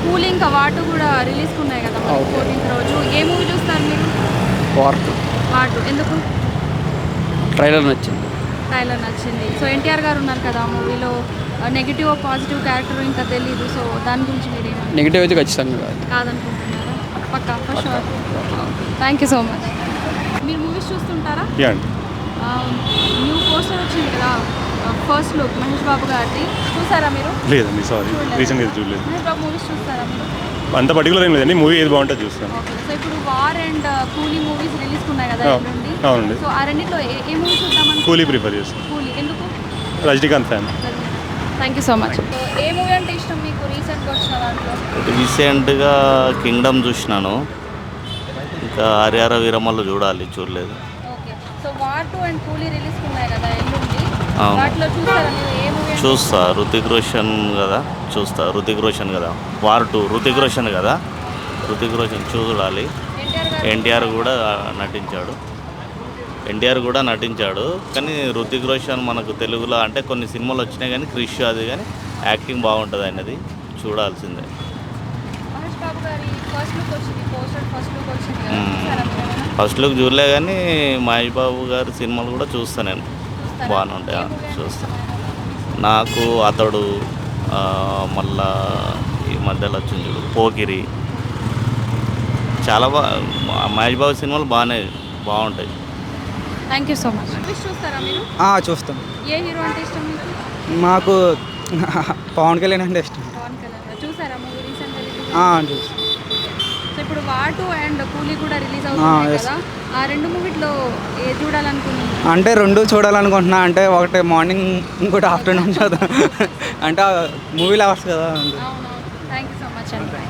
కూలీ ఇంకా వాటు కూడా రిలీజ్కి ఉన్నాయి కదా 14th రోజు. ఏ మూవీ చూస్తారు మీరు? వాటు ఎందుకు? ట్రైలర్ నచ్చింది. ట్రైలర్ నచ్చింది. సో ఎన్టీఆర్ గారు ఉన్నారు కదా ఆ మూవీలో, నెగిటివ్ పాజిటివ్ క్యారెక్టర్ ఇంకా తెలీదు. సో దాని గురించి మీరు నెగిటివ్ అయితే ఖచ్చితంగా కాదు. కాదనుకుంటున్నారా? పక్కా for sure. Thank you so much. మీరు మూవీస్ చూస్తుంటారా? న్యూ పోస్టర్ వచ్చింది కదా, ఫస్ట్ లుక్ మహేష్ బాబు గారిది, చూసారా మీరు? లేదండి, సారీ, రీసెంట్గా చూడలేదు. మహేష్ బాబు మూవీస్ చూస్తారా మీరు? అంత పర్టికులర్ ఏం లేదండి, మూవీ ఏది బాగుంటుంది చూస్తాను. ఓకే. సో ఇప్పుడు వార్ అండ్ కూలీ మూవీస్ రిలీజ్ ఉన్నాయి కదా ఎల్లుండి. అవునండి. సో ఆ రెండిట్లో ఏ మూవీ చూద్దామని? కూలీ ప్రిఫర్ చేస్తాను. కూలీ ఎందుకు? Rajinikanth fan. Thank you so much. A movie అంటే ఇష్టం మీకు రీసెంట్గా వచ్చిన దాంట్లో? రీసెంట్గా కింగ్డమ్ చూసినాను, ఇంకా హరిహర వీరమల్లు చూడలేదు. ఓకే. సో వార్ 2 అండ్ కూలీ రిలీజ్ ఉన్నాయి కదా ఎల్లుండి, అవును. వాటిలో చూస్తారా మీరు? ఏ మూవీ చూస్తా, రుతిక్ రోషన్ కదా, రుతిక్ రోషన్ కదా. వార్ 2 రుతిక్ రోషన్ కదా, రుతిక్ రోషన్ చూడాలి. ఎన్టీఆర్ కూడా నటించాడు. కానీ రుతిక్ రోషన్ మనకు తెలుగులో అంటే కొన్ని సినిమాలు వచ్చినాయి కానీ క్రిష్ అది కానీ యాక్టింగ్ బాగుంటుంది ఆయనది, చూడాల్సిందే. మహేష్ బాబు గారి ఫస్ట్ లుక్ వచ్చింది, ఫస్ట్ లుక్ వచ్చింది కదా, చూసారా మీరు? ఫస్ట్ లుక్ చూడలే కానీ మహేష్ బాబు గారి సినిమాలు కూడా చూస్తాను నేను, బాగానే ఉంటాయి, చూస్తాను. నాకు అతడు, మళ్ళా ఈ మధ్యలో వచ్చింది చూడు పోకిరి, చాలా మహేష్ బాబు సినిమాలు బాగుంటాయి. Thank you so much. Movies చూస్తారా మీరు? చూస్తాం. ఏ హీరో అంటే ఇష్టం మీకు? మాకు పవన్ కళ్యాణ్ అంటే ఇష్టం. పవన్ కళ్యాణ్. చూసారా మూవీ రీసెంట్గా? చూస్తాం. సో ఇప్పుడు వాటు అండ్ కూలీ కూడా రిలీజ్ అవుతుంది కదా, ఆ రెండు మూవీలో ఏ చూడాలనుకుంటున్నారు? అంటే రెండు చూడాలనుకుంటున్నా, అంటే ఒకటి మార్నింగ్ ఇంకోటి ఆఫ్టర్నూన్ చూద్దాం అంటే మూవీలో అవర్స్ కదా. అవునవును. థ్యాంక్ యూ సో మచ్ అండి.